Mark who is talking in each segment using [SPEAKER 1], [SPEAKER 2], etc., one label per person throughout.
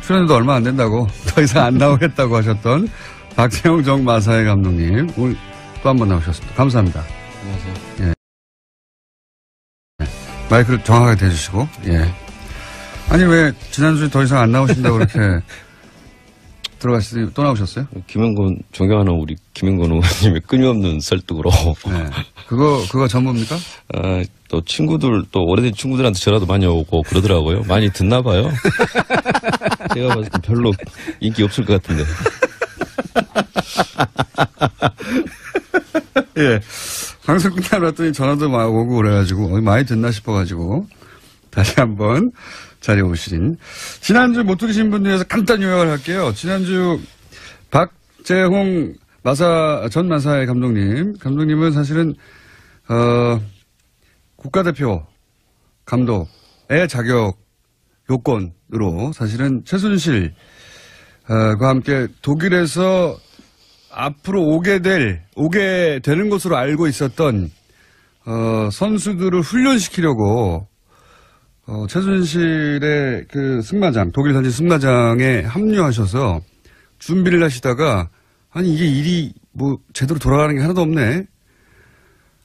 [SPEAKER 1] 출연도 얼마 안 된다고 더 이상 안 나오겠다고 하셨던 박재홍 정마사회 감독님 오늘 또 한 번 나오셨습니다. 감사합니다.
[SPEAKER 2] 안녕하세요.
[SPEAKER 1] 예. 마이크를 정확하게 대주시고 예. 아니 왜 지난주에 더 이상 안 나오신다고 그렇게 들어가시더니 또 나오셨어요?
[SPEAKER 2] 김영건 존경하는 우리 김영건 의원님의 끊임없는 설득으로.
[SPEAKER 1] 네. 그거 전부입니까?
[SPEAKER 2] 또 친구들 또 오래된 친구들한테 전화도 많이 오고 그러더라고요. 많이 듣나 봐요. 제가 봤을 때 별로 인기 없을 것 같은데.
[SPEAKER 1] 예. 방송 끝나고 났더니 전화도 막 오고 그래가지고 많이 듣나 싶어가지고 다시 한번 자리에 오신 지난주 못 들으신 분들 위해서 간단히 요약을 할게요. 지난주 박재홍 전 마사회 감독님은 사실은 국가대표 감독의 자격 요건으로 사실은 최순실과 함께 독일에서 앞으로 오게 되는 것으로 알고 있었던 선수들을 훈련시키려고 최순실의 그 승마장, 독일 현지 승마장에 합류하셔서 준비를 하시다가 아니 이게 일이 뭐 제대로 돌아가는 게 하나도 없네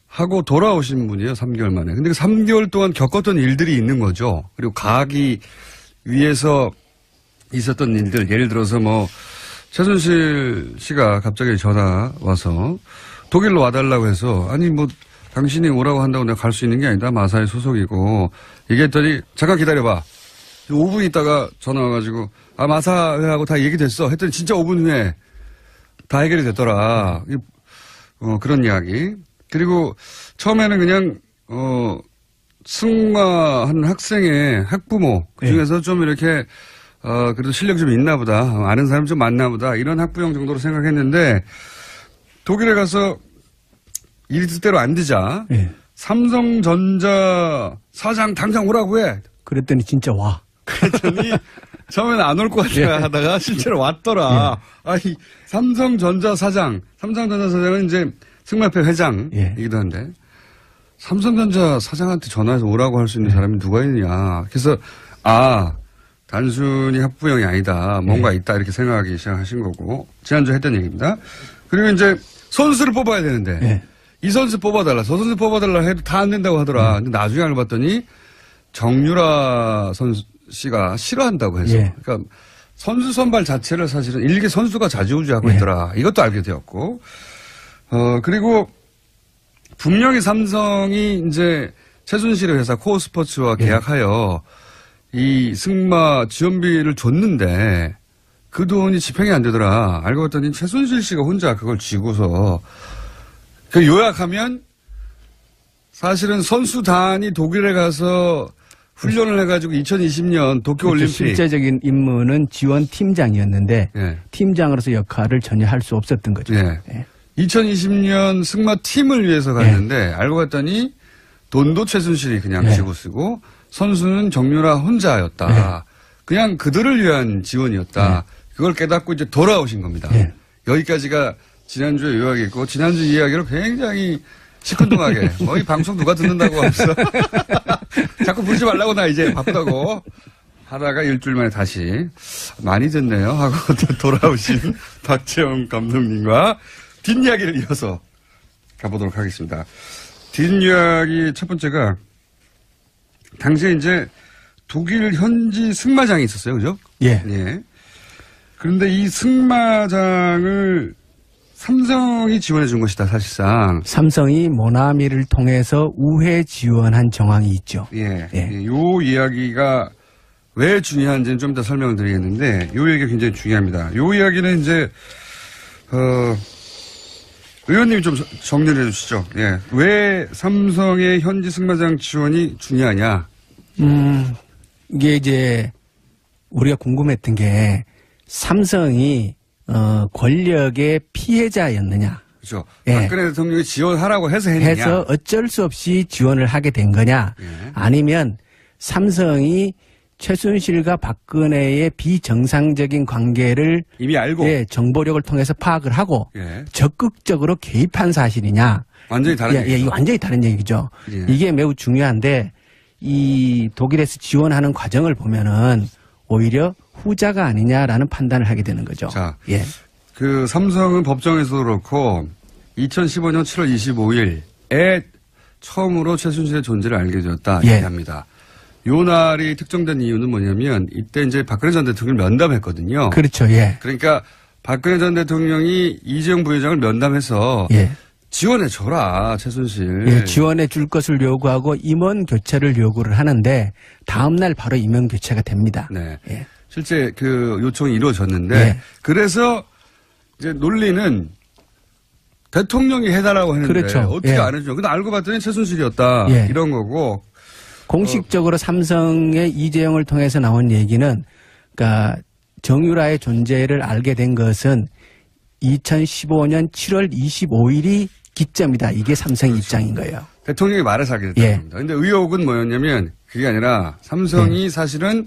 [SPEAKER 1] 하고 돌아오신 분이에요. 3개월 만에. 근데 그 3개월 동안 겪었던 일들이 있는 거죠. 그리고 가기 위해서 있었던 일들, 예를 들어서 뭐 최순실 씨가 갑자기 전화 와서 독일로 와달라고 해서 아니 뭐 당신이 오라고 한다고 내가 갈 수 있는 게 아니다. 마사회 소속이고 얘기했더니 잠깐 기다려봐. 5분 있다가 전화 와가지고 마사회하고 다 얘기됐어. 했더니 진짜 5분 후에 다 해결이 됐더라. 그런 이야기. 그리고 처음에는 그냥 승마하는 학생의 학부모 그중에서 좀 이렇게 그래도 실력이 좀 있나 보다. 아는 사람이 좀 많나 보다. 이런 학부형 정도로 생각했는데 독일에 가서 일이 뜻대로 안 되자
[SPEAKER 3] 네.
[SPEAKER 1] 삼성전자 사장 당장 오라고 해.
[SPEAKER 3] 그랬더니 진짜 와.
[SPEAKER 1] 그랬더니 처음에는 안 올 것 같아 하다가 실제로 왔더라. 아니 삼성전자 사장은 이제 승마협회 회장이기도 한데 삼성전자 사장한테 전화해서 오라고 할 수 있는 사람이 누가 있느냐. 그래서 단순히 학부형이 아니다. 뭔가 있다 이렇게 생각하기 시작하신 거고 지난주에 했던 얘기입니다. 그리고 이제 선수를 뽑아야 되는데 이 선수 뽑아달라 저 선수 뽑아달라 해도 다 안 된다고 하더라. 근데 나중에 알고 봤더니 정유라 씨가 싫어한다고 해서 그러니까 선수 선발 자체를 사실은 일개 선수가 좌지우지하고 있더라. 이것도 알게 되었고 그리고 분명히 삼성이 이제 최순실의 회사 코어스포츠와 계약하여 이 승마 지원비를 줬는데 그 돈이 집행이 안 되더라. 알고 봤더니 최순실 씨가 혼자 그걸 쥐고서 그 요약하면 사실은 선수단이 독일에 가서 훈련을 해가지고 2020년 도쿄올림픽.
[SPEAKER 3] 실제적인 임무는 지원팀장이었는데 팀장으로서 역할을 전혀 할 수 없었던 거죠.
[SPEAKER 1] 2020년 승마팀을 위해서 갔는데 알고 봤더니 돈도 최순실이 그냥 쥐고 쓰고 선수는 정유라 혼자였다. 그냥 그들을 위한 지원이었다. 그걸 깨닫고 이제 돌아오신 겁니다. 여기까지가 지난주에 요약이었고 지난주 이야기를 굉장히 시큰둥하게 이 방송 누가 듣는다고 하면서 자꾸 부르지 말라고 나 이제 바쁘다고 하다가 일주일 만에 다시 많이 듣네요 하고 돌아오신 박재홍 감독님과 뒷이야기를 이어서 가보도록 하겠습니다. 뒷이야기 첫 번째가 당시에 이제 독일 현지 승마장이 있었어요. 그죠?
[SPEAKER 3] 예.
[SPEAKER 1] 그런데 이 승마장을 삼성이 지원해 준 것이다, 사실상.
[SPEAKER 3] 삼성이 모나미를 통해서 우회 지원한 정황이 있죠.
[SPEAKER 1] 요 이야기가 왜 중요한지는 좀 이따 설명을 드리겠는데, 요 얘기가 굉장히 중요합니다. 요 이야기는 이제, 의원님이 좀 정리를 해 주시죠. 왜 삼성의 현지 승마장 지원이 중요하냐?
[SPEAKER 3] 이게 이제 우리가 궁금했던 게 삼성이 권력의 피해자였느냐.
[SPEAKER 1] 그렇죠. 박근혜 대통령이 지원하라고 해서 했느냐.
[SPEAKER 3] 해서 어쩔 수 없이 지원을 하게 된 거냐. 아니면 삼성이 최순실과 박근혜의 비정상적인 관계를
[SPEAKER 1] 이미 알고
[SPEAKER 3] 정보력을 통해서 파악을 하고 적극적으로 개입한 사실이냐.
[SPEAKER 1] 완전히 다른 얘기죠.
[SPEAKER 3] 이거 완전히 다른 얘기죠. 이게 매우 중요한데 이 독일에서 지원하는 과정을 보면은 오히려 후자가 아니냐라는 판단을 하게 되는 거죠.
[SPEAKER 1] 자,
[SPEAKER 3] 예.
[SPEAKER 1] 그 삼성은 법정에서도 그렇고 2015년 7월 25일에 처음으로 최순실의 존재를 알게 되었다
[SPEAKER 3] 예.
[SPEAKER 1] 얘기합니다. 요 날이 특정된 이유는 뭐냐면 이때 이제 박근혜 전 대통령을 면담했거든요.
[SPEAKER 3] 그렇죠. 예.
[SPEAKER 1] 그러니까 박근혜 전 대통령이 이재용 부회장을 면담해서
[SPEAKER 3] 예.
[SPEAKER 1] 지원해 줘라 최순실.
[SPEAKER 3] 예, 지원해 줄 것을 요구하고 임원 교체를 요구를 하는데 다음 날 바로 임원 교체가 됩니다.
[SPEAKER 1] 네.
[SPEAKER 3] 예.
[SPEAKER 1] 실제 그 요청이 이루어졌는데
[SPEAKER 3] 예.
[SPEAKER 1] 그래서 이제 논리는 대통령이 해달라고 했는데
[SPEAKER 3] 그렇죠.
[SPEAKER 1] 어떻게
[SPEAKER 3] 예.
[SPEAKER 1] 안 해줘? 근데 알고 봤더니 최순실이었다.
[SPEAKER 3] 예.
[SPEAKER 1] 이런 거고.
[SPEAKER 3] 공식적으로 삼성의 이재용을 통해서 나온 얘기는 그러니까 정유라의 존재를 알게 된 것은 2015년 7월 25일이 기점이다. 이게 삼성의 입장인 거예요.
[SPEAKER 1] 대통령이 말해서 하게 됐다는
[SPEAKER 3] 예.
[SPEAKER 1] 겁니다. 근데 의혹은 뭐였냐면 그게 아니라 삼성이 사실은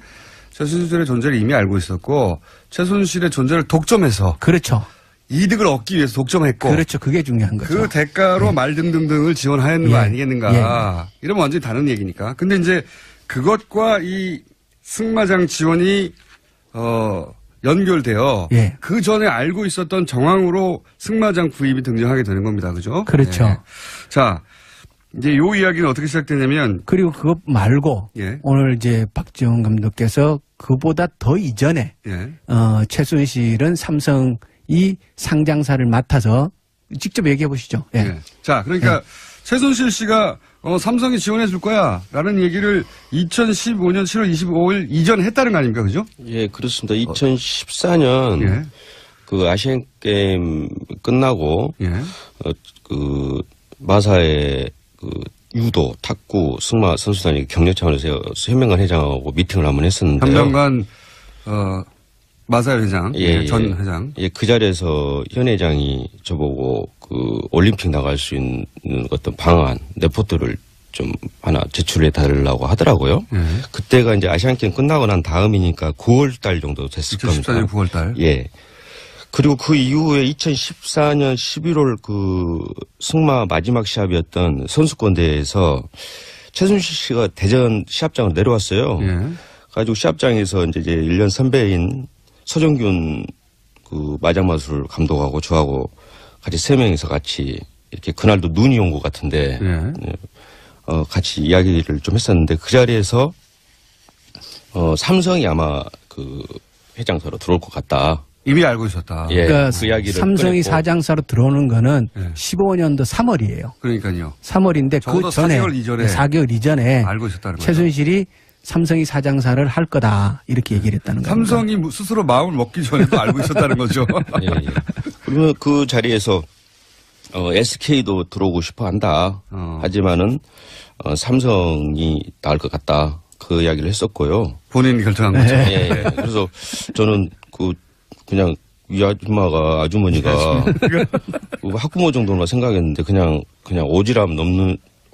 [SPEAKER 1] 최순실의 존재를 이미 알고 있었고 최순실의 존재를 독점해서
[SPEAKER 3] 그렇죠.
[SPEAKER 1] 이득을 얻기 위해서 독점했고
[SPEAKER 3] 그렇죠. 그게 중요한 거죠.
[SPEAKER 1] 그 대가로 말 등등등을 지원하였는 거
[SPEAKER 3] 예.
[SPEAKER 1] 아니겠는가. 이러면 완전히 다른 얘기니까. 근데 이제 그것과 이 승마장 지원이 연결되어
[SPEAKER 3] 예.
[SPEAKER 1] 그 전에 알고 있었던 정황으로 승마장 구입이 등장하게 되는 겁니다. 그죠?
[SPEAKER 3] 그렇죠.
[SPEAKER 1] 예. 자, 이제 요 이야기는 어떻게 시작되냐면
[SPEAKER 3] 그리고 그것 말고
[SPEAKER 1] 예.
[SPEAKER 3] 오늘 이제 박지원 감독께서 그보다 더 이전에
[SPEAKER 1] 예.
[SPEAKER 3] 최순실은 삼성이 상장사를 맡아서 직접 얘기해 보시죠. 예.
[SPEAKER 1] 예. 자, 그러니까 최순실 씨가 삼성이 지원해 줄 거야 라는 얘기를 2015년 7월 25일 이전에 했다는 거 아닙니까? 그죠?
[SPEAKER 2] 예, 그렇습니다. 2014년
[SPEAKER 1] 예.
[SPEAKER 2] 그 아시안 게임 끝나고
[SPEAKER 1] 예.
[SPEAKER 2] 그 마사의 그 유도, 탁구, 승마 선수단이 격려 차원에서 현명관 회장하고 미팅을 한번 했었는데요.
[SPEAKER 1] 현명관 마사 회장,
[SPEAKER 2] 예,
[SPEAKER 1] 전
[SPEAKER 2] 예.
[SPEAKER 1] 회장.
[SPEAKER 2] 예, 그 자리에서 현 회장이 저보고 그 올림픽 나갈 수 있는 어떤 방안, 레포트를 좀 하나 제출해 달라고 하더라고요.
[SPEAKER 1] 예.
[SPEAKER 2] 그때가 이제 아시안 게임 끝나고 난 다음이니까 9월 달 정도 됐을 겁니다.
[SPEAKER 1] 2014년 9월 달.
[SPEAKER 2] 예. 그리고 그 이후에 2014년 11월 그 승마 마지막 시합이었던 선수권대회에서 최순실 씨가 대전 시합장으로 내려왔어요.
[SPEAKER 1] 예.
[SPEAKER 2] 가지고 시합장에서 이제 1년 선배인 서정균 그 마장마술 감독하고 저하고 같이 3명이서 같이 이렇게 그날도 눈이 온 것 같은데
[SPEAKER 1] 예.
[SPEAKER 2] 같이 이야기를 좀 했었는데 그 자리에서 삼성이 아마 그 회장사로 들어올 것 같다.
[SPEAKER 1] 이미 알고 있었다.
[SPEAKER 2] 예.
[SPEAKER 3] 그러니까
[SPEAKER 2] 그 이야기를
[SPEAKER 3] 삼성이
[SPEAKER 2] 꺼냈고.
[SPEAKER 3] 사장사로 들어오는 거는
[SPEAKER 1] 예.
[SPEAKER 3] 15년도 3월이에요.
[SPEAKER 1] 그러니까요.
[SPEAKER 3] 3월인데
[SPEAKER 1] 적어도
[SPEAKER 3] 그 전에
[SPEAKER 1] 4개월 이전에
[SPEAKER 3] 4개월 이전에
[SPEAKER 1] 알고 있었다는 거죠.
[SPEAKER 3] 최순실이 삼성이 사장사를 할 거다 이렇게 얘기를 했다는 거예요.
[SPEAKER 1] 삼성이 스스로 마음을 먹기 전에도 알고 있었다는 거죠.
[SPEAKER 2] 예, 예. 그러면 그 자리에서 SK도 들어오고 싶어 한다. 하지만은 삼성이 나을 것 같다. 그 이야기를 했었고요.
[SPEAKER 1] 본인이 결정한 거죠.
[SPEAKER 2] 예, 예. 그래서 저는 그냥 이 아주머니가 그 학부모 정도나 생각했는데 그냥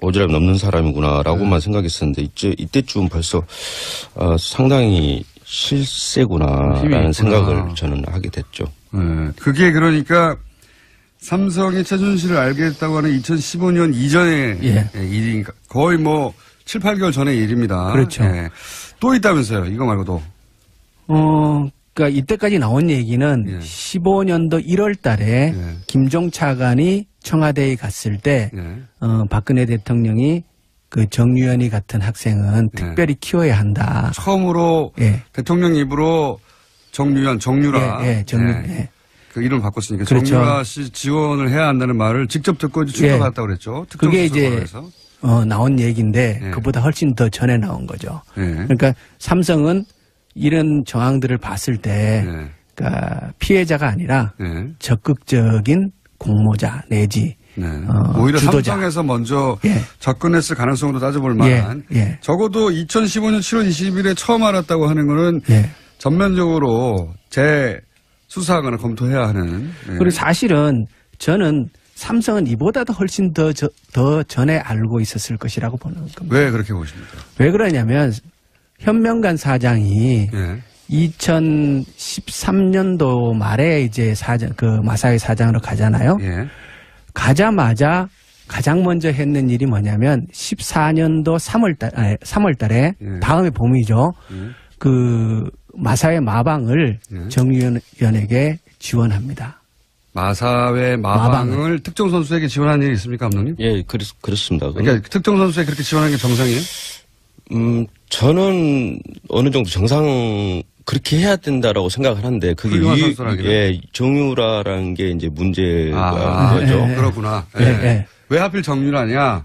[SPEAKER 2] 오지랖 넘는 사람이구나라고만 생각했었는데 이때쯤 벌써 상당히 실세구나라는 생각을 저는 하게 됐죠.
[SPEAKER 1] 네. 그게 그러니까 삼성이 최순실을 알게 됐다고 하는 2015년 이전의
[SPEAKER 3] 예.
[SPEAKER 1] 일이니까 거의 7, 8개월 전의 일입니다.
[SPEAKER 3] 그렇죠.
[SPEAKER 1] 예. 또 있다면서요. 이거 말고도.
[SPEAKER 3] 그러니까 이때까지 나온 얘기는
[SPEAKER 1] 예.
[SPEAKER 3] 15년도 1월 달에
[SPEAKER 1] 예.
[SPEAKER 3] 김종 차관이 청와대에 갔을 때
[SPEAKER 1] 예.
[SPEAKER 3] 박근혜 대통령이 그 정유연이 같은 학생은 특별히 키워야 한다.
[SPEAKER 1] 처음으로
[SPEAKER 3] 예.
[SPEAKER 1] 대통령 입으로 정유라.
[SPEAKER 3] 예, 예.
[SPEAKER 1] 그 이름 바꿨으니까
[SPEAKER 3] 그렇죠.
[SPEAKER 1] 정유라 씨 지원을 해야 한다는 말을 직접 듣고 이제
[SPEAKER 3] 예.
[SPEAKER 1] 출석했다고 그랬죠.
[SPEAKER 3] 그게 이제 나온 얘기인데
[SPEAKER 1] 예.
[SPEAKER 3] 그보다 훨씬 더 전에 나온 거죠.
[SPEAKER 1] 예.
[SPEAKER 3] 그러니까 삼성은 이런 정황들을 봤을 때
[SPEAKER 1] 예.
[SPEAKER 3] 그러니까 피해자가 아니라
[SPEAKER 1] 예.
[SPEAKER 3] 적극적인 공모자 내지
[SPEAKER 1] 네. 오히려
[SPEAKER 3] 주도자.
[SPEAKER 1] 삼성에서 먼저
[SPEAKER 3] 예.
[SPEAKER 1] 접근했을 가능성으로 따져볼 만한
[SPEAKER 3] 예.
[SPEAKER 1] 적어도 2015년 7월 20일에 처음 알았다고 하는 거는
[SPEAKER 3] 예.
[SPEAKER 1] 전면적으로 재수사하거나 검토해야 하는. 예.
[SPEAKER 3] 그리고 사실은 저는 삼성은 이보다도 훨씬 더 전에 알고 있었을 것이라고 보는 겁니다.
[SPEAKER 1] 왜 그렇게 보십니까?
[SPEAKER 3] 왜 그러냐면 현명관 사장이
[SPEAKER 1] 예.
[SPEAKER 3] 2013년도 말에 이제 마사회 사장으로 가잖아요.
[SPEAKER 1] 예.
[SPEAKER 3] 가자마자 가장 먼저 했는 일이 뭐냐면 14년도 3월 달에
[SPEAKER 1] 예.
[SPEAKER 3] 다음에 봄이죠. 그 마사회 마방을
[SPEAKER 1] 예.
[SPEAKER 3] 정유연에게 지원합니다.
[SPEAKER 1] 마사회 마방을 특정 선수에게 지원한 일이 있습니까, 감독님?
[SPEAKER 2] 예, 그렇습니다.
[SPEAKER 1] 그러니까 특정 선수에 그렇게 지원하는 게 정상이에요?
[SPEAKER 2] 저는 어느 정도 정상 그렇게 해야 된다라고 생각을 하는데 그게 예, 정유라라는 게 이제 문제가 거죠.
[SPEAKER 3] 예.
[SPEAKER 1] 그렇구나.
[SPEAKER 3] 예.
[SPEAKER 1] 예.
[SPEAKER 3] 예.
[SPEAKER 1] 왜 하필 정유라냐?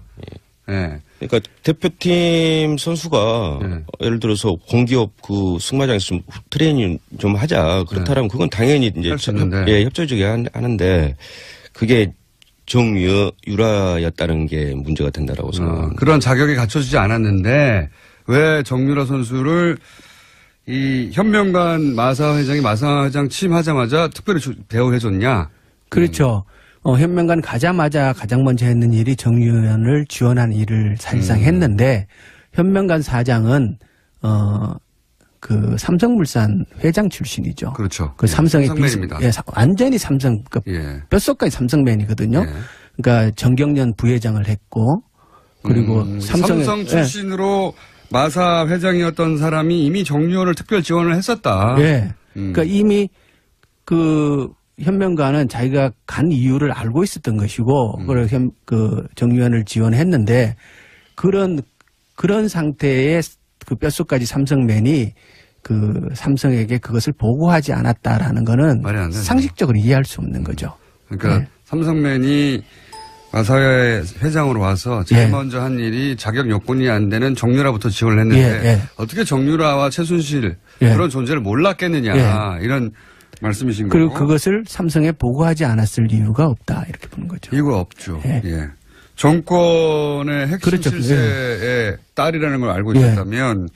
[SPEAKER 1] 예.
[SPEAKER 2] 그러니까 대표팀 선수가 예를 들어서 공기업 그 승마장에서 좀 트레이닝 좀 하자. 그렇다면 그건 당연히 이제 협조적이야 하는데 그게 정유라였다는 게 문제가 된다라고 생각합니다.
[SPEAKER 1] 그런 자격이 갖춰지지 않았는데 왜 정유라 선수를 이 현명관 마사 회장이 마사 회장 취임하자마자 특별히 대우해줬냐?
[SPEAKER 3] 그렇죠. 현명관 가자마자 가장 먼저 했는 일이 정유연을 지원한 일을 사실상 했는데 현명관 사장은 그 삼성물산 회장 출신이죠.
[SPEAKER 1] 그렇죠.
[SPEAKER 3] 그 삼성의
[SPEAKER 1] 삼성맨입니다.
[SPEAKER 3] 완전히 삼성급 뼛속까지 삼성맨이거든요. 그러니까 정경련 부회장을 했고 그리고
[SPEAKER 1] 삼성 출신으로 마사 회장이었던 사람이 이미 정유연을 특별 지원을 했었다.
[SPEAKER 3] 예. 그러니까 이미 그 현명관은 자기가 간 이유를 알고 있었던 것이고, 그 정유연을 지원했는데, 그런 상태의 그 뼛속까지 삼성맨이 그 삼성에게 그것을 보고하지 않았다라는 거는 상식적으로 이해할 수 없는 거죠.
[SPEAKER 1] 그러니까 네. 삼성맨이 마사회 회장으로 와서 제일 먼저 한 일이 자격 요건이 안 되는 정유라부터 지원을 했는데 어떻게 정유라와 최순실 그런 존재를 몰랐겠느냐 이런 말씀이신 거고.
[SPEAKER 3] 그리고 그것을 삼성에 보고하지 않았을 이유가 없다 이렇게 보는 거죠.
[SPEAKER 1] 이유가 없죠. 예. 정권의 핵심
[SPEAKER 3] 그렇죠.
[SPEAKER 1] 실세의 딸이라는 걸 알고 있었다면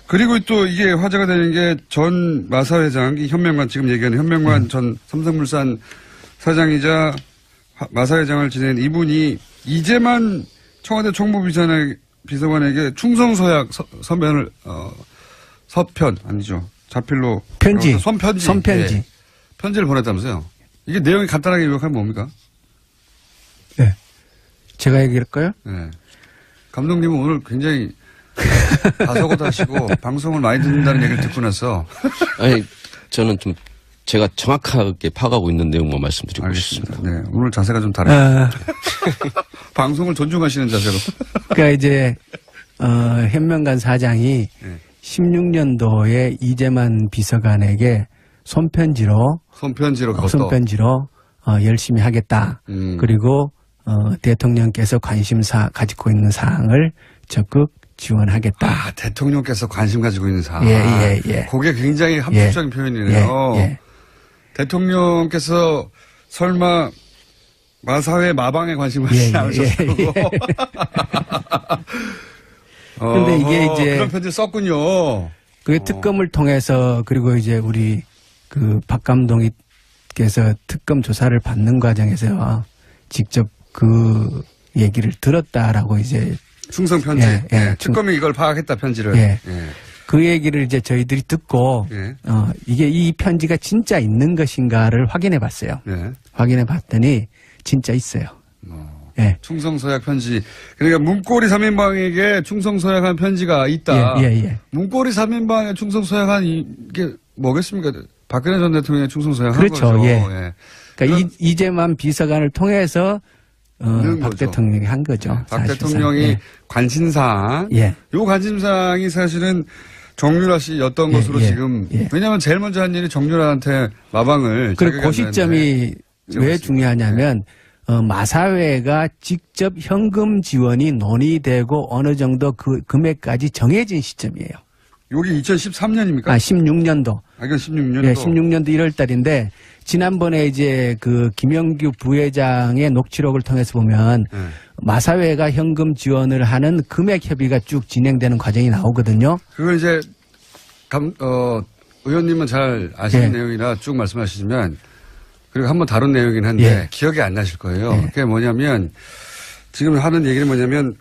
[SPEAKER 1] 그리고 또 이게 화제가 되는 게 전 마사 회장이 현명관 지금 얘기하는 현명관 전 삼성물산 사장이자 마사 회장을 지낸 이분이 이재만 청와대 총무비서관에게 충성서약 서면을 서편 아니죠. 자필로
[SPEAKER 3] 편지.
[SPEAKER 1] 손편지. 네. 편지를 보냈다면서요. 이게 내용이 간단하게 요약하면 뭡니까?
[SPEAKER 3] 네. 제가 얘기할까요?
[SPEAKER 1] 네. 감독님은 오늘 굉장히 다소곳하시고 방송을 많이 듣는다는 얘기를 듣고 나서.
[SPEAKER 2] 아니, 저는 좀 제가 정확하게 파악하고 있는 내용만 말씀드리고
[SPEAKER 1] 알겠습니다.
[SPEAKER 2] 싶습니다.
[SPEAKER 1] 네. 오늘 자세가 좀 다르네요. 방송을 존중하시는 자세로.
[SPEAKER 3] 그러니까 이제, 현명관 사장이 16년도에 이재만 비서관에게 손편지로 열심히 하겠다. 그리고 대통령께서 관심사 가지고 있는 사항을 적극 지원하겠다.
[SPEAKER 1] 아, 대통령께서 관심 가지고 있는 사항.
[SPEAKER 3] 예.
[SPEAKER 1] 그게 굉장히 합리적인 표현이네요.
[SPEAKER 3] 예.
[SPEAKER 1] 대통령께서 설마 마사회 마방에 관심을 가지지 않으셨을 거고.
[SPEAKER 3] 근데 이게 이제
[SPEAKER 1] 그런 편지를 썼군요.
[SPEAKER 3] 그 특검을 통해서 그리고 이제 우리 그 박 감독님께서 특검 조사를 받는 과정에서 직접 그 얘기를 들었다라고 이제
[SPEAKER 1] 충성 편지. 특검이 이걸 파악했다 편지를.
[SPEAKER 3] 그 얘기를 이제 저희들이 듣고 이게 이 편지가 진짜 있는 것인가를 확인해 봤어요. 확인해 봤더니 진짜 있어요.
[SPEAKER 1] 충성서약 편지. 그러니까 문고리 3인방에게 충성서약한 편지가 있다. 문고리 3인방에 충성서약한 이게 뭐겠습니까? 박근혜 전 대통령의 충성서약한
[SPEAKER 3] 그렇죠.
[SPEAKER 1] 거죠.
[SPEAKER 3] 그러니까 이재만 비서관을 통해서 박 거죠. 대통령이 한 거죠.
[SPEAKER 1] 박 대통령이 관심사항. 요 관심사항이 사실은 정유라 씨였던 것으로 지금. 왜냐하면 제일 먼저 한 일이 정유라한테 마방을.
[SPEAKER 3] 그리고 그 시점이 왜 중요하냐면 마사회가 직접 현금 지원이 논의되고 어느 정도 그 금액까지 정해진 시점이에요.
[SPEAKER 1] 여기 2013년입니까?
[SPEAKER 3] 16년도.
[SPEAKER 1] 이건 16년도.
[SPEAKER 3] 16년도 1월 달인데 지난번에 이제 그 김영규 부회장의 녹취록을 통해서 보면 마사회가 현금 지원을 하는 금액 협의가 쭉 진행되는 과정이 나오거든요.
[SPEAKER 1] 그걸 이제 의원님은 잘 아시는 내용이라 쭉 말씀하시지만 그리고 한번 다룬 내용이긴 한데 기억이 안 나실 거예요. 그게 뭐냐면 지금 하는 얘기는 뭐냐면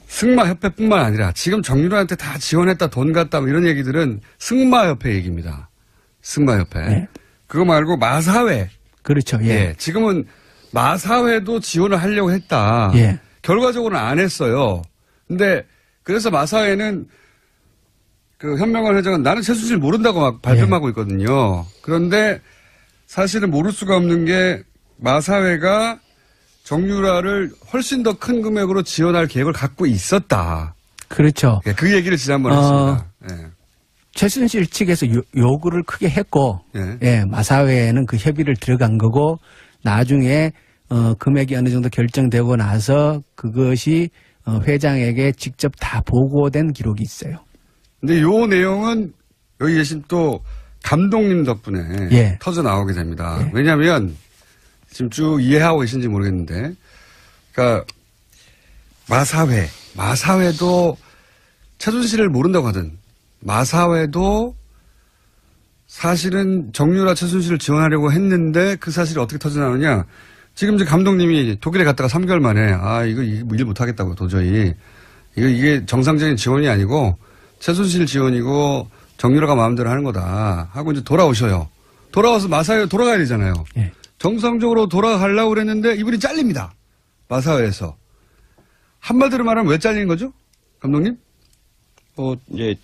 [SPEAKER 1] 승마협회뿐만 아니라 지금 정유라한테 다 지원했다 돈 갔다 뭐 이런 얘기들은 승마협회 얘기입니다. 승마협회. 그거 말고 마사회.
[SPEAKER 3] 그렇죠.
[SPEAKER 1] 지금은 마사회도 지원을 하려고 했다. 결과적으로는 안 했어요. 근데 그래서 마사회는 그 현명한 회장은 나는 최순실 모른다고 막 발뺌하고 있거든요. 그런데 사실은 모를 수가 없는 게 마사회가 정유라를 훨씬 더 큰 금액으로 지원할 계획을 갖고 있었다.
[SPEAKER 3] 그렇죠.
[SPEAKER 1] 그 얘기를 지난번에 했습니다. 예.
[SPEAKER 3] 최순실 측에서 요구를 크게 했고, 마사회에는 그 협의를 들어간 거고, 나중에 금액이 어느 정도 결정되고 나서 그것이 회장에게 직접 다 보고된 기록이 있어요.
[SPEAKER 1] 근데 요 내용은 여기 계신 또 감독님 덕분에 터져 나오게 됩니다. 왜냐하면 지금 쭉 이해하고 계신지 모르겠는데, 그러니까 마사회도 최순실을 모른다고 하든 마사회도 사실은 정유라 최순실을 지원하려고 했는데 그 사실이 어떻게 터져 나오느냐. 지금 이제 감독님이 독일에 갔다가 3개월 만에 이거 일 못하겠다고 도저히 이게 정상적인 지원이 아니고 최순실 지원이고 정유라가 마음대로 하는 거다 하고 이제 돌아오셔요. 돌아와서 마사회 돌아가야 되잖아요. 정상적으로 돌아가려고 그랬는데 이분이 잘립니다. 마사회에서. 한마디로 말하면 왜 잘리는 거죠? 감독님?
[SPEAKER 2] 이제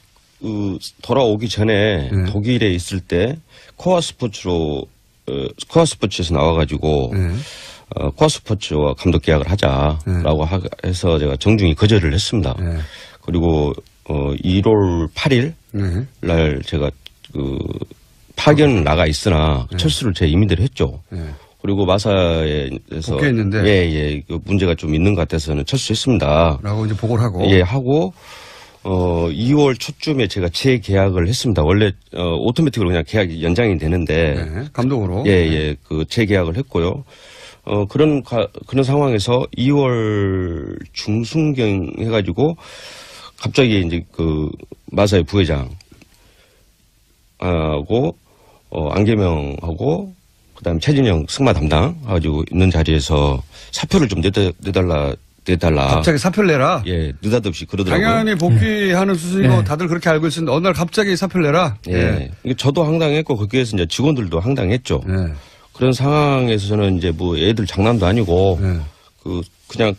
[SPEAKER 2] 돌아오기 전에 독일에 있을 때 코아 스포츠에서 나와가지고 코아 스포츠와 감독 계약을 하자라고 해서 제가 정중히 거절을 했습니다. 그리고 1월 8일 날 제가 파견 나가 있으나 철수를 제 임의대로 했죠. 그리고 마사에서
[SPEAKER 1] 복귀했는데
[SPEAKER 2] 그 문제가 좀 있는 것 같아서는 철수했습니다.
[SPEAKER 1] 라고 이제 보고를 하고
[SPEAKER 2] 하고 2월 초쯤에 제가 재계약을 했습니다. 원래 오토매틱으로 그냥 계약이 연장이 되는데
[SPEAKER 1] 감독으로
[SPEAKER 2] 그 재계약을 했고요. 그런 상황에서 2월 중순경 해가지고 갑자기 이제 그 마사의 부회장 하고 안계명하고 그다음에 최진영 승마 담당 가지고 있는 자리에서 사표를 좀 내달라.
[SPEAKER 1] 갑자기 사표를 내라?
[SPEAKER 2] 느닷없이 그러더라고요.
[SPEAKER 1] 당연히 복귀하는 수순이고 다들 그렇게 알고 있었는데 어느 날 갑자기 사표를 내라?
[SPEAKER 2] 저도 황당했고 거기에서 이제 직원들도 황당했죠. 그런 상황에서는 이제 뭐 애들 장난도 아니고 그냥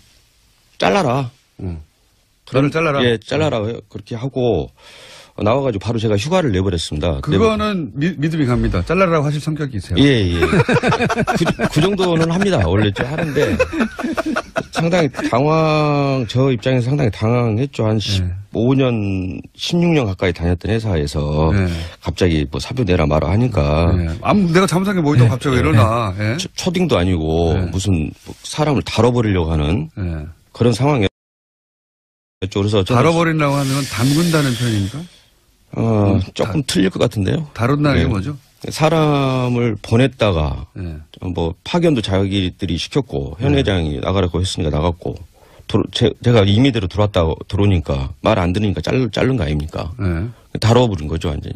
[SPEAKER 2] 잘라라.
[SPEAKER 1] 너를 잘라라?
[SPEAKER 2] 잘라라. 그렇게 하고 나와가지고 바로 제가 휴가를 내버렸습니다.
[SPEAKER 1] 그거는 믿음이 갑니다. 잘라라고 하실 성격이세요?
[SPEAKER 2] 그 정도는 합니다. 원래 좀 하는데 상당히 저 입장에서 상당히 당황했죠. 한 15년, 16년 가까이 다녔던 회사에서 갑자기 뭐 사표 내라 마라 하니까.
[SPEAKER 1] 내가 잘못한 게 뭐 있다고 갑자기 왜 이러나.
[SPEAKER 2] 초딩도 아니고 무슨 사람을 다뤄버리려고 하는 그런 상황이었죠. 그래서
[SPEAKER 1] 다뤄버린다고 하면 담근다는 표현입니까?
[SPEAKER 2] 조금 틀릴 것 같은데요.
[SPEAKER 1] 다룬다는 게 뭐죠?
[SPEAKER 2] 사람을 보냈다가 뭐 파견도 자기들이 시켰고 현 회장이 나가라고 했으니까 나갔고 제가 임의대로 들어오니까 말 안 들으니까 자른 거 아닙니까? 다뤄버린 거죠 완전히.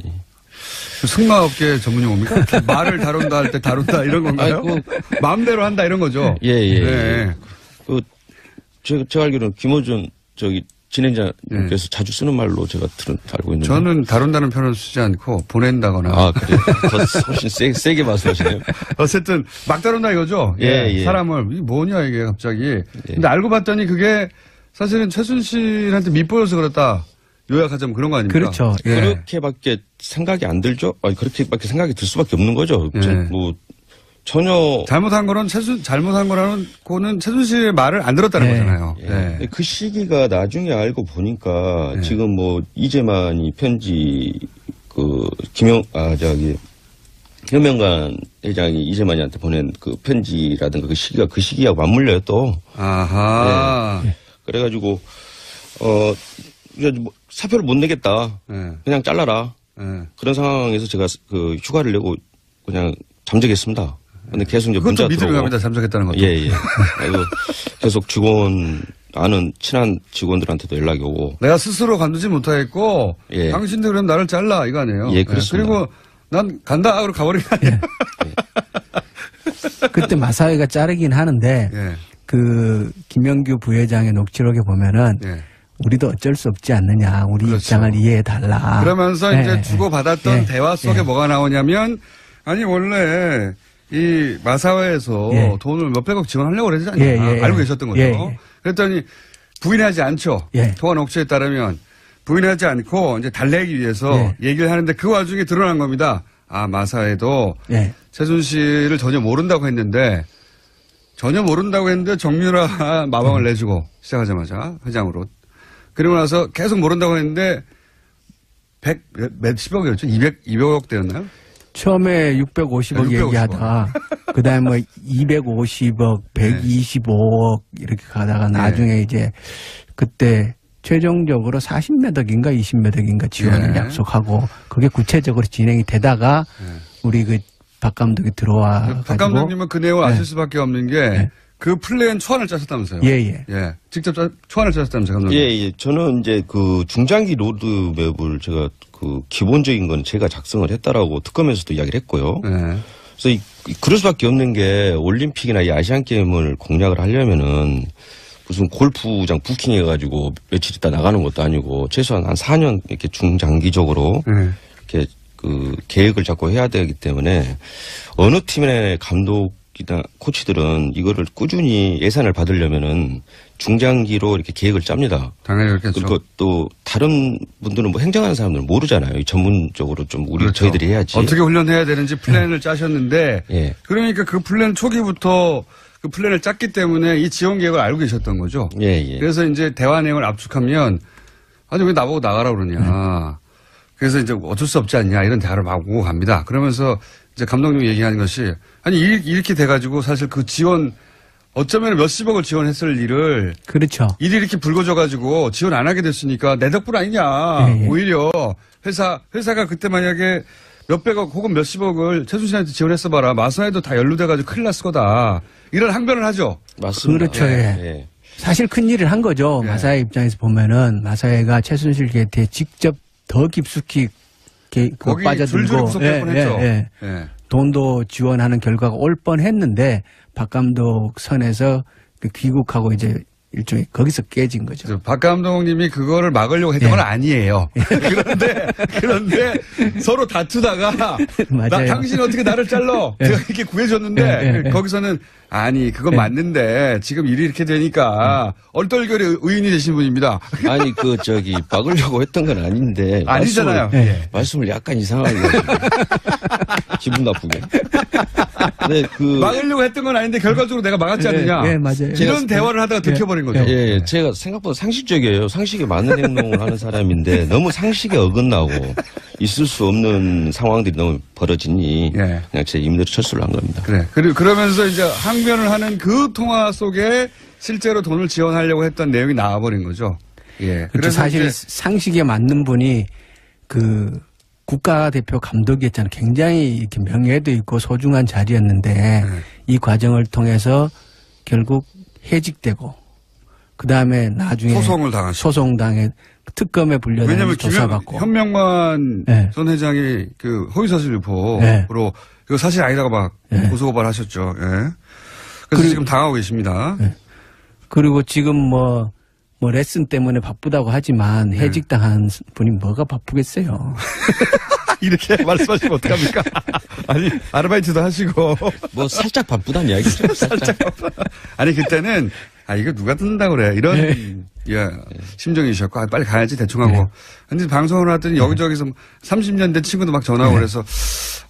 [SPEAKER 1] 승마업계 전문 용어입니까? 말을 다룬다 할 때 다룬다 이런 건가요? 마음대로 한다 이런 거죠?
[SPEAKER 2] 제가 알기로는 김어준 진행자님께서 자주 쓰는 말로 제가 알고 있는데.
[SPEAKER 1] 저는 다룬다는 표현을 쓰지 않고 보낸다거나.
[SPEAKER 2] 그래요? 더 훨씬 세게 말씀하시네요.
[SPEAKER 1] 어쨌든 막 다룬다 이거죠? 사람을. 이게 뭐냐 이게 갑자기. 근데 알고 봤더니 그게 사실은 최순실한테 밉보여서 그렇다. 요약하자면 그런 거 아닙니까?
[SPEAKER 3] 그렇죠.
[SPEAKER 2] 그렇게밖에 생각이 안 들죠? 그렇게밖에 생각이 들 수밖에 없는 거죠. 전혀
[SPEAKER 1] 잘못한 거는 최순실의 말을 안 들었다는 거잖아요.
[SPEAKER 2] 그 시기가 나중에 알고 보니까 지금 뭐 이재만이 편지 현명관 회장이 이재만이한테 보낸 그 편지라든가 그 시기하고 맞물려요 또. 그래가지고 사표를 못 내겠다. 그냥 잘라라. 그런 상황에서 제가 그 휴가를 내고 그냥 잠적했습니다. 근데 계속 이제 문자 들어오고.
[SPEAKER 1] 믿음이 갑니다. 잠적했다는 것도.
[SPEAKER 2] 계속 아는 친한 직원들한테도 연락이 오고.
[SPEAKER 1] 내가 스스로 관두지 못하겠고 당신들 그럼 나를 잘라 이거 아니에요?
[SPEAKER 2] 그렇습니다.
[SPEAKER 1] 그리고 난 간다 하고 가버린 거 아니에요?
[SPEAKER 3] 그때 마사회가 자르긴 하는데 그 김영규 부회장의 녹취록에 보면은 우리도 어쩔 수 없지 않느냐. 우리 입장을 이해해달라.
[SPEAKER 1] 그러면서 이제 주고받았던 대화 속에 뭐가 나오냐면 아니 원래 이 마사회에서 돈을 몇백억 지원하려고 그러지 않냐. 알고 계셨던 거죠. 그랬더니 부인하지 않죠. 통화 녹취에 따르면 부인하지 않고 이제 달래기 위해서
[SPEAKER 3] 네.
[SPEAKER 1] 얘기를 하는데 그 와중에 드러난 겁니다. 아, 마사회도
[SPEAKER 3] 네.
[SPEAKER 1] 최순실을 전혀 모른다고 했는데 정유라 마방을 내주고 시작하자마자 회장으로. 그리고 나서 계속 모른다고 했는데 몇십억이었죠? 200억 대였나요?
[SPEAKER 3] 처음에 650억 얘기하다가 그다음에 뭐 250억, 125억 이렇게 가다가 나중에 이제 그때 최종적으로 40몇 억인가 20몇 억인가 지원을 약속하고 그게 구체적으로 진행이 되다가 우리 그 박 감독이 들어와 가지고
[SPEAKER 1] 박 감독님은 그 내용을 아실 수밖에 없는 게 그 플랜 초안을 짜셨다면서요?
[SPEAKER 3] 예.
[SPEAKER 1] 직접 초안을 짜셨다면서요, 감독님?
[SPEAKER 2] 예. 저는 이제 그 중장기 로드맵을 제가 그 기본적인 건 제가 작성을 했다라고 특검에서도 이야기를 했고요. 그래서 그럴 수밖에 없는 게 올림픽이나 이 아시안 게임을 공략을 하려면은 무슨 골프장 부킹해가지고 며칠 있다 나가는 것도 아니고 최소한 한 4년 이렇게 중장기적으로 이렇게 그 계획을 잡고 해야 되기 때문에 어느 팀의 감독이나 코치들은 이거를 꾸준히 예산을 받으려면은 중장기로 이렇게 계획을 짭니다.
[SPEAKER 1] 당연히 그렇겠죠.
[SPEAKER 2] 그리고 또 다른 분들은 뭐 행정하는 사람들은 모르잖아요. 전문적으로 좀
[SPEAKER 1] 그렇죠.
[SPEAKER 2] 저희들이 해야지.
[SPEAKER 1] 어떻게 훈련해야 되는지 플랜을 짜셨는데
[SPEAKER 2] 예.
[SPEAKER 1] 그러니까 그 플랜 초기부터 그 플랜을 짰기 때문에 이 지원 계획을 알고 계셨던 거죠.
[SPEAKER 2] 예.
[SPEAKER 1] 그래서 이제 대화 내용을 압축하면 아니 왜 나보고 나가라 그러냐. 그래서 이제 어쩔 수 없지 않냐 이런 대화를 막 오고 갑니다. 그러면서 이제 감독님이 얘기하는 것이 아니 이렇게 돼가지고 사실 그 지원 어쩌면 몇십억을 지원했을 일을
[SPEAKER 3] 그렇죠.
[SPEAKER 1] 일이 이렇게 불거져가지고 지원 안 하게 됐으니까 내 덕분 아니냐. 오히려 회사가 그때 만약에 몇백억 혹은 몇십억을 최순실한테 지원했어 봐라. 마사회도 다 연루돼가지고 큰일 났을 거다. 이런 항변을 하죠.
[SPEAKER 2] 맞습니다.
[SPEAKER 3] 그렇죠. 예. 사실 큰 일을 한 거죠. 마사회 입장에서 보면은 마사회가 최순실 곁에 직접 더 깊숙이
[SPEAKER 1] 거기
[SPEAKER 3] 빠져들고
[SPEAKER 1] 줄줄 구속될 뻔했죠.
[SPEAKER 3] 돈도 지원하는 결과가 올 뻔했는데 박 감독 선에서 그 귀국하고 이제 일종의 거기서 깨진 거죠.
[SPEAKER 1] 박 감독님이 그거를 막으려고 했던 건 아니에요. 그런데 서로 다투다가
[SPEAKER 3] 맞아요.
[SPEAKER 1] 당신 어떻게 나를 잘라? 내가 이렇게 구해줬는데 거기서는 아니 그건 맞는데 지금 일이 이렇게 되니까 얼떨결에 의인이 되신 분입니다.
[SPEAKER 2] 아니 막으려고 했던 건 아닌데
[SPEAKER 1] 아니잖아요.
[SPEAKER 2] 말씀을 약간 이상하게 기분 나쁘게. 네,
[SPEAKER 1] 막으려고 했던 건 아닌데 결과적으로 내가 막았지 않느냐.
[SPEAKER 3] 맞아요.
[SPEAKER 1] 이런 대화를 하다가 들켜버린 거죠.
[SPEAKER 2] 제가 생각보다 상식적이에요. 상식에 맞는 행동을 하는 사람인데 너무 상식에 어긋나고 있을 수 없는 상황들이 너무 벌어지니 그냥 제 임대로 철수를 한 겁니다.
[SPEAKER 1] 그래. 그러면서 이제 항변을 하는 그 통화 속에 실제로 돈을 지원하려고 했던 내용이 나와버린 거죠.
[SPEAKER 3] 그래서 사실 상식에 맞는 분이 그 국가대표 감독이었잖아요. 굉장히 이렇게 명예도 있고 소중한 자리였는데 이 과정을 통해서 결국 해직되고 그 다음에 나중에 소송당해 특검에 불려다니고 조사받고.
[SPEAKER 1] 현명만 전 회장이 그 허위사실 유포로 그거 사실 아니라고 막 고소고발하셨죠. 그래서 지금 당하고 계십니다.
[SPEAKER 3] 그리고 지금 뭐 레슨 때문에 바쁘다고 하지만 해직당한 분이 뭐가 바쁘겠어요.
[SPEAKER 1] 이렇게 말씀하시면 어떡합니까? 아니, 아르바이트도 하시고.
[SPEAKER 2] 뭐 살짝 바쁘다는 이야기죠.
[SPEAKER 1] 살짝 바쁘다. 아니, 그때는 이거 누가 듣는다고 그래. 이런 심정이셨고 빨리 가야지 대충 하고. 근데 방송을 하더니 여기저기서 30년 된 친구도 막 전화하고 그래서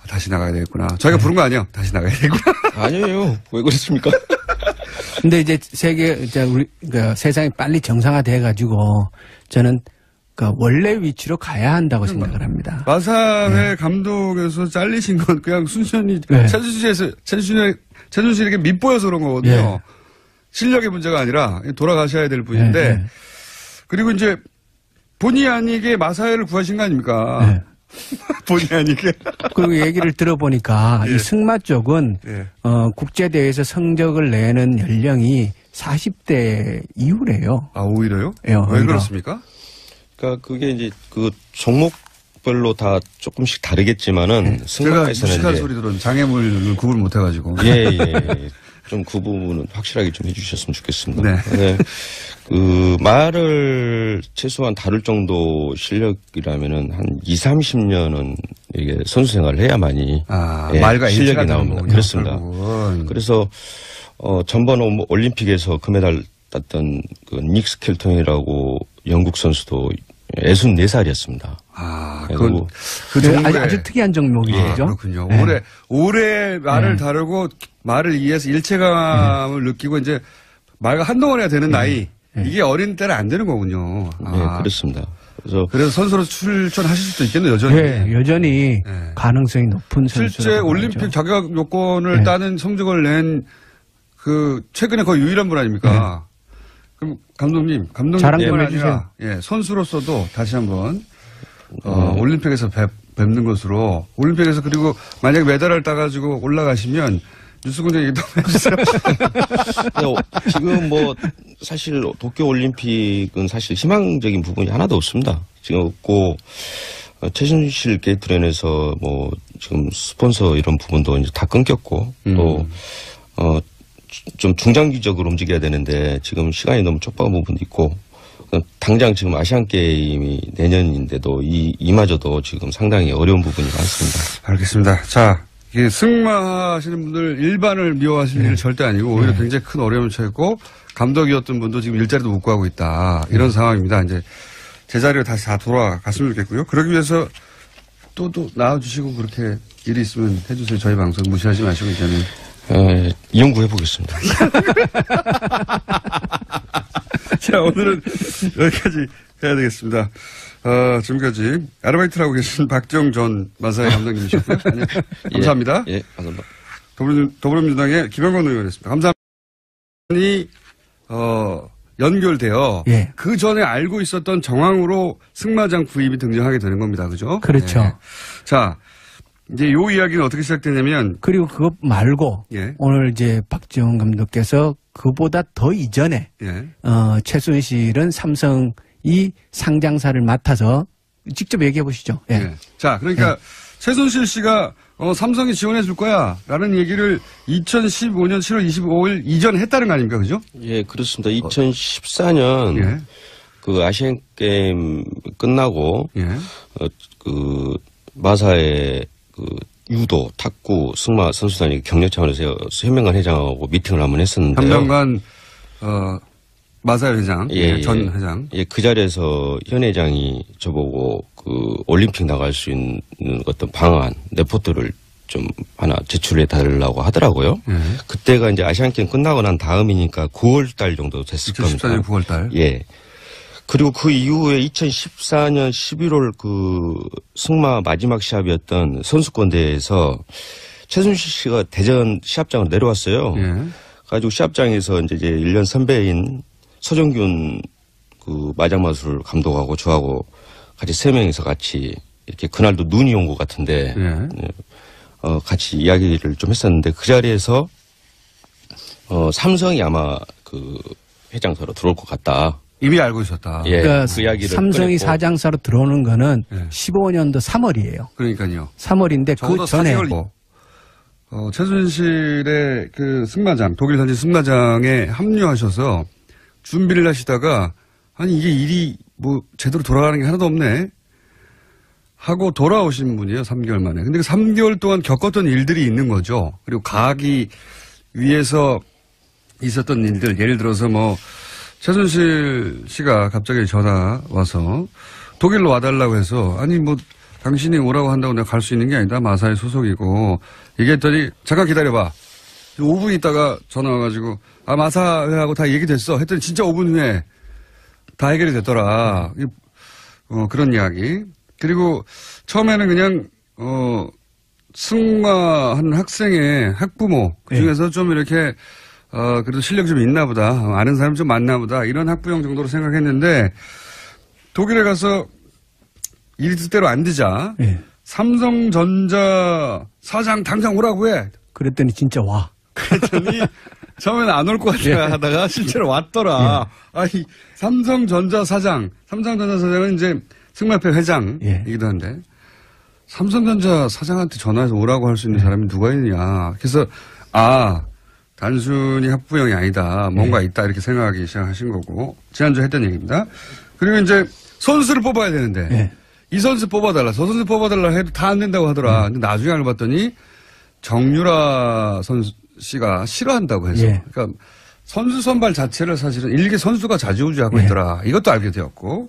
[SPEAKER 1] 다시 나가야 되겠구나. 저희가 부른 거 아니에요. 다시 나가야 되겠구나.
[SPEAKER 2] 아니에요. 왜 그랬습니까?
[SPEAKER 3] 근데 이제 세상이 빨리 정상화돼 가지고 저는 원래 위치로 가야 한다고 생각을 합니다.
[SPEAKER 1] 마사회 감독에서 잘리신 건 그냥 순전히 최순실에게 밉보여서 그런 거거든요. 실력의 문제가 아니라 돌아가셔야 될 분인데 그리고 이제 본의 아니게 마사회를 구하신 거 아닙니까? 본의 아니게.
[SPEAKER 3] 그리고 얘기를 들어보니까 이 승마 쪽은 국제대회에서 성적을 내는 연령이 40대 이후래요.
[SPEAKER 1] 아, 오히려요? 왜 그렇습니까?
[SPEAKER 2] 그러니까 그게 이제 그 종목별로 다 조금씩 다르겠지만은
[SPEAKER 1] 승마에서는 제가 무식한 소리 들은 장애물을 구분 못 해가지고.
[SPEAKER 2] 좀 그 부분은 확실하게 좀 해주셨으면 좋겠습니다. 그 말을 최소한 다룰 정도 실력이라면은 한 20-30년은 이게 선수 생활을 해야만이
[SPEAKER 1] 말과
[SPEAKER 2] 실력이 나옵니다. 그렇습니다. 그래서 전번 올림픽에서 금메달 땄던 그 닉 스켈턴이라고 영국 선수도 64살이었습니다.
[SPEAKER 1] 아,
[SPEAKER 3] 그 정도의 아주 특이한 종목이죠.
[SPEAKER 1] 그렇군요. 네. 오래 말을 다루고 말을 이해해서 일체감을 느끼고 이제 말과 한동안 해야 되는 나이. 이게 어린 때는 안 되는 거군요.
[SPEAKER 2] 네, 그렇습니다.
[SPEAKER 1] 그래서 선수로 출전하실 수도 있겠네요, 여전히.
[SPEAKER 3] 네, 여전히 가능성이 높은 선수.
[SPEAKER 1] 실제 올림픽 자격 요건을 따는 성적을 낸 최근에 거의 유일한 분 아닙니까? 그럼 감독님뿐만 아니라 선수로서도 다시 한번 올림픽에서 뵙는 것으로 올림픽에서 그리고 만약에 메달을 따가지고 올라가시면 뉴스공장 얘기 좀 해주세요.
[SPEAKER 2] 지금 사실 도쿄올림픽은 사실 희망적인 부분이 하나도 없습니다. 지금 없고, 최순실 게이트랜에서 지금 스폰서 이런 부분도 이제 다 끊겼고, 또, 좀 중장기적으로 움직여야 되는데 지금 시간이 너무 촉박한 부분도 있고, 당장 지금 아시안게임이 내년인데도 이마저도 지금 상당히 어려운 부분이 많습니다.
[SPEAKER 1] 알겠습니다. 자. 이게 승마하시는 분들 일반을 미워하시는 일은 절대 아니고 오히려 굉장히 큰 어려움을 처했고 감독이었던 분도 지금 일자리도 못 구하고 있다. 이런 상황입니다. 이제 제자리로 다시 다 돌아갔으면 좋겠고요. 그러기 위해서 또 나와주시고 그렇게 일이 있으면 해주세요. 저희 방송 무시하지 마시고 이제는.
[SPEAKER 2] 연구해보겠습니다.
[SPEAKER 1] 자, 오늘은 여기까지 해야 되겠습니다. 지금까지 아르바이트를 하고 계신 박정 전 마사의 감독님이셨고요. 감사합니다.
[SPEAKER 2] 예, 감사합니다.
[SPEAKER 1] 더불어민주당의 김영건 의원이었습니다. 감사합니다. 연결되어 그 전에 알고 있었던 정황으로 승마장 구입이 등장하게 되는 겁니다. 그죠?
[SPEAKER 3] 그렇죠.
[SPEAKER 1] 네. 자, 이제 요 이야기는 어떻게 시작되냐면
[SPEAKER 3] 그리고 그것 말고 오늘 이제 박지원 감독께서 그보다 더 이전에 최순실은 삼성이 상장사를 맡아서 직접 얘기해 보시죠.
[SPEAKER 1] 자, 그러니까 최순실 씨가 삼성이 지원해 줄 거야 라는 얘기를 2015년 7월 25일 이전에 했다는 거 아닙니까? 그죠?
[SPEAKER 2] 예, 그렇습니다. 2014년 그 아시안 게임 끝나고 마사의 유도, 탁구, 승마 선수단이 격려 차원에서 현명관 회장하고 미팅을 한번 했었는데요.
[SPEAKER 1] 현명관 마사 회장, 전 회장.
[SPEAKER 2] 예, 그 자리에서 현 회장이 저보고 올림픽 나갈 수 있는 어떤 방안, 레포트를 좀 하나 제출해 달라고 하더라고요. 그때가 이제 아시안게임 끝나고 난 다음이니까 9월 달 정도 됐을 겁니다.
[SPEAKER 1] 2014년 9월 달.
[SPEAKER 2] 예. 그리고 그 이후에 2014년 11월 승마 마지막 시합이었던 선수권대회에서 최순실 씨가 대전 시합장으로 내려왔어요. 가지고 시합장에서 이제 1년 선배인 서정균 마장마술 감독하고 저하고 같이 3명이서 같이 이렇게 그날도 눈이 온 것 같은데 같이 이야기를 좀 했었는데 그 자리에서 삼성이 아마 회장사로 들어올 것 같다.
[SPEAKER 1] 이미 알고 있었다.
[SPEAKER 2] 예,
[SPEAKER 3] 그러니까
[SPEAKER 2] 그 이야기를
[SPEAKER 3] 삼성이 꺼냈고. 사장사로 들어오는 거는 15년도 3월이에요.
[SPEAKER 1] 그러니까요.
[SPEAKER 3] 3월인데 그 전에
[SPEAKER 1] 최순실의 승마장, 독일 현지 승마장에 합류하셔서 준비를 하시다가 아니 이게 일이 제대로 돌아가는 게 하나도 없네 하고 돌아오신 분이에요. 3개월 만에. 근데 그 3개월 동안 겪었던 일들이 있는 거죠. 그리고 가기 위해서 있었던 일들, 예를 들어서 최순실 씨가 갑자기 전화 와서 독일로 와달라고 해서 아니 당신이 오라고 한다고 내가 갈 수 있는 게 아니다. 마사의 소속이고 얘기했더니 잠깐 기다려봐. 5분 있다가 전화 와가지고 마사회하고 다 얘기됐어. 했더니 진짜 5분 후에 다 해결이 됐더라. 그런 이야기. 그리고 처음에는 그냥 승마하는 학생의 학부모 그중에서 좀 이렇게 그래도 실력이 좀 있나 보다. 아는 사람이 좀 많나 보다. 이런 학부형 정도로 생각했는데 독일에 가서 일이 뜻대로 안 되자 삼성전자 사장 당장 오라고 해.
[SPEAKER 3] 그랬더니 진짜 와.
[SPEAKER 1] 그랬더니 처음에는 안 올 것 같아 하다가 실제로 왔더라. 아니 삼성전자 사장은 이제 승마협회 회장이기도 한데 삼성전자 사장한테 전화해서 오라고 할 수 있는 사람이 누가 있느냐. 그래서 단순히 학부형이 아니다. 뭔가 있다 이렇게 생각하기 시작하신 거고 지난주에 했던 얘기입니다. 그리고 이제 선수를 뽑아야 되는데 이 선수 뽑아달라 저 선수 뽑아달라 해도 다 안 된다고 하더라. 근데 나중에 알고 봤더니 정유라 씨가 싫어한다고 해서 그러니까 선수 선발 자체를 사실은 일개 선수가 좌지우지하고 있더라. 이것도 알게 되었고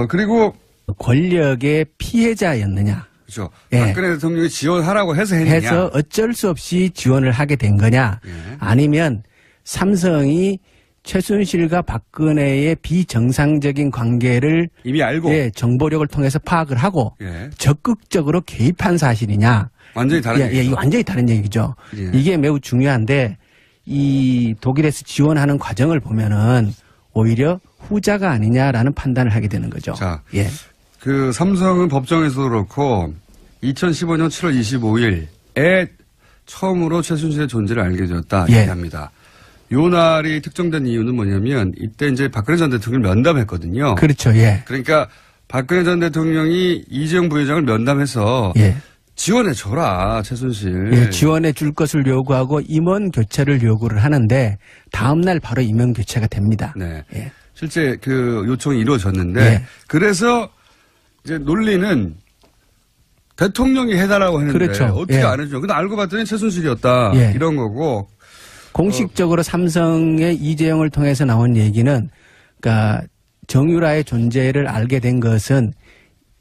[SPEAKER 1] 그리고
[SPEAKER 3] 권력의 피해자였느냐.
[SPEAKER 1] 그렇죠.
[SPEAKER 3] 예.
[SPEAKER 1] 박근혜 대통령이 지원하라고 해서 했느냐.
[SPEAKER 3] 해서 어쩔 수 없이 지원을 하게 된 거냐.
[SPEAKER 1] 예.
[SPEAKER 3] 아니면 삼성이 최순실과 박근혜의 비정상적인 관계를
[SPEAKER 1] 이미 알고
[SPEAKER 3] 정보력을 통해서 파악을 하고
[SPEAKER 1] 예.
[SPEAKER 3] 적극적으로 개입한 사실이냐.
[SPEAKER 1] 완전히 다른 얘기죠.
[SPEAKER 3] 이거 완전히 다른 얘기죠.
[SPEAKER 1] 예.
[SPEAKER 3] 이게 매우 중요한데 이 독일에서 지원하는 과정을 보면은 오히려 후자가 아니냐라는 판단을 하게 되는 거죠.
[SPEAKER 1] 자,
[SPEAKER 3] 예.
[SPEAKER 1] 그 삼성은 법정에서도 그렇고 2015년 7월 25일에 처음으로 최순실의 존재를 알게 되었다
[SPEAKER 3] 예.
[SPEAKER 1] 얘기합니다. 요 날이 특정된 이유는 뭐냐면 이때 이제 박근혜 전 대통령을 면담했거든요.
[SPEAKER 3] 그렇죠. 예.
[SPEAKER 1] 그러니까 박근혜 전 대통령이 이재용 부회장을 면담해서
[SPEAKER 3] 예.
[SPEAKER 1] 지원해 줘라 최순실.
[SPEAKER 3] 예, 지원해 줄 것을 요구하고 임원 교체를 요구를 하는데 다음 날 바로 임원 교체가 됩니다.
[SPEAKER 1] 네.
[SPEAKER 3] 예.
[SPEAKER 1] 실제 그 요청이 이루어졌는데
[SPEAKER 3] 예.
[SPEAKER 1] 그래서 이제 논리는 대통령이 해달라고 했는데
[SPEAKER 3] 그렇죠.
[SPEAKER 1] 어떻게
[SPEAKER 3] 예.
[SPEAKER 1] 안 해줘? 근데 알고 봤더니 최순실이었다.
[SPEAKER 3] 예.
[SPEAKER 1] 이런 거고.
[SPEAKER 3] 공식적으로 삼성의 이재용을 통해서 나온 얘기는 그러니까 정유라의 존재를 알게 된 것은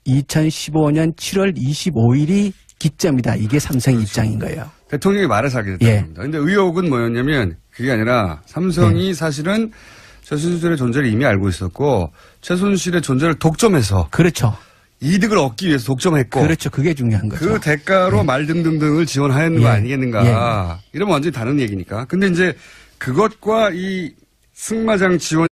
[SPEAKER 3] 2015년 7월 25일이 기점이다. 이게 삼성의
[SPEAKER 1] 그렇죠.
[SPEAKER 3] 입장인 거예요.
[SPEAKER 1] 대통령이 말해서 하게 됐다는
[SPEAKER 3] 예.
[SPEAKER 1] 겁니다. 근데 의혹은 뭐였냐면 그게 아니라 삼성이 사실은 최순실의 존재를 이미 알고 있었고 최순실의 존재를 독점해서
[SPEAKER 3] 그렇죠.
[SPEAKER 1] 이득을 얻기 위해서 독점했고
[SPEAKER 3] 그렇죠. 그게 중요한 거죠.
[SPEAKER 1] 그 대가로 말등등등을 지원하였는 거
[SPEAKER 3] 예.
[SPEAKER 1] 아니겠는가. 이러면 완전히 다른 얘기니까. 근데 이제 그것과 이 승마장 지원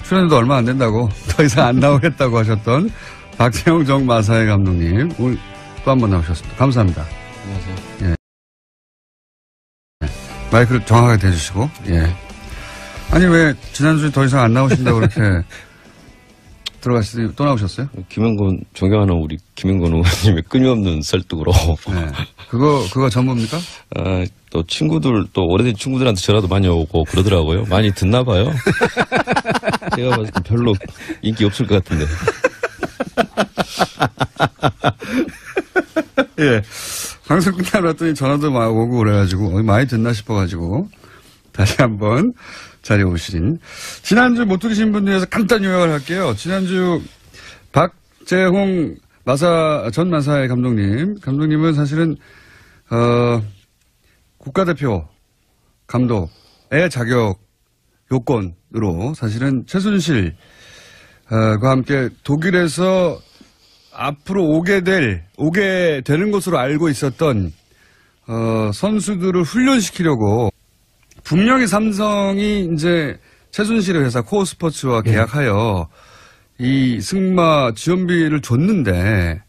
[SPEAKER 1] 출연도 얼마 안 된다고 더 이상 안 나오겠다고 하셨던 박재홍 정마사회 감독님 오늘 또 한 번 나오셨습니다. 감사합니다.
[SPEAKER 2] 안녕하세요.
[SPEAKER 1] 예. 마이크를 정확하게 대주시고 예. 아니 왜 지난주에 더 이상 안 나오신다고 그렇게 들어가시더니 또 나오셨어요?
[SPEAKER 2] 김영건 존경하는 우리 김영건 의원님의 끊임없는 설득으로
[SPEAKER 1] 네. 그거 전부입니까?
[SPEAKER 2] 또 친구들 또 오래된 친구들한테 전화도 많이 오고 그러더라고요. 많이 듣나 봐요. 제가 봤을 때 별로 인기 없을 것 같은데.
[SPEAKER 1] 예. 방송 끝나고 났더니 전화도 막 오고 그래가지고 많이 듣나 싶어가지고 다시 한번 자리에 오신 지난주 못 들으신 분 중에서 간단 요약을 할게요. 지난주 박재홍 전 마사회 감독님은 사실은 국가대표 감독의 자격 요건으로 사실은 최순실과 함께 독일에서 앞으로 오게 되는 것으로 알고 있었던 선수들을 훈련시키려고 분명히 삼성이 이제 최순실의 회사 코어스포츠와 계약하여 이 승마 지원비를 줬는데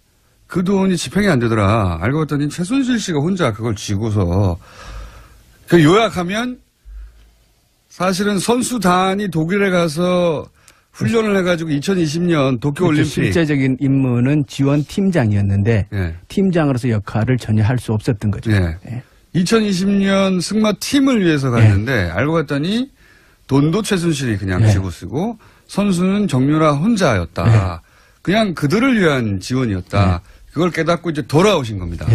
[SPEAKER 1] 그 돈이 집행이 안 되더라. 알고 봤더니 최순실 씨가 혼자 그걸 쥐고서 그 요약하면 사실은 선수단이 독일에 가서 훈련을 해가지고 2020년 도쿄올림픽
[SPEAKER 3] 실제적인 임무는 지원팀장이었는데
[SPEAKER 1] 예.
[SPEAKER 3] 팀장으로서 역할을 전혀 할 수 없었던 거죠.
[SPEAKER 1] 예.
[SPEAKER 3] 예.
[SPEAKER 1] 2020년 승마 팀을 위해서 갔는데 알고 봤더니 돈도 최순실이 그냥 쥐고 쓰고 선수는 정유라 혼자였다. 그냥 그들을 위한 지원이었다. 그걸 깨닫고 이제 돌아오신 겁니다.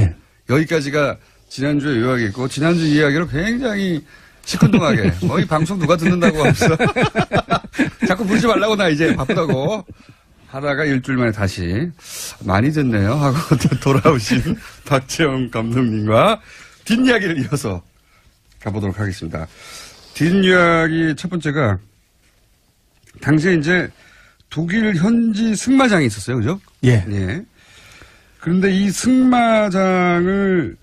[SPEAKER 1] 여기까지가 지난주에 요약이고 지난주 이야기를 굉장히 시큰둥하게 이 방송 누가 듣는다고 하면서 자꾸 부르지 말라고 나 이제 바쁘다고 하다가 일주일 만에 다시 많이 듣네요 하고 돌아오신 박재홍 감독님과 뒷이야기를 이어서 가보도록 하겠습니다. 뒷이야기 첫 번째가 당시에 이제 독일 현지 승마장이 있었어요. 그죠?
[SPEAKER 3] 예.
[SPEAKER 1] 예. 그런데 이 승마장을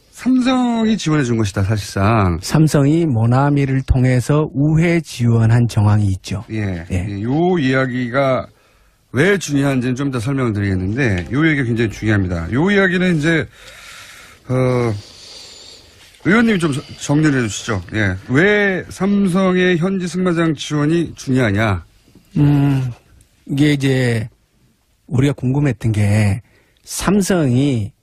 [SPEAKER 1] 삼성이 지원해 준 것이다, 사실상.
[SPEAKER 3] 삼성이 모나미를 통해서 우회 지원한 정황이 있죠.
[SPEAKER 1] 예.
[SPEAKER 3] 예.
[SPEAKER 1] 요 이야기가 왜 중요한지는 좀 이따 설명을 드리겠는데, 요 얘기가 굉장히 중요합니다. 요 이야기는 이제, 의원님이 좀 정리를 해 주시죠. 예. 왜 삼성의 현지 승마장 지원이 중요하냐?
[SPEAKER 3] 이게 이제 우리가 궁금했던 게 삼성이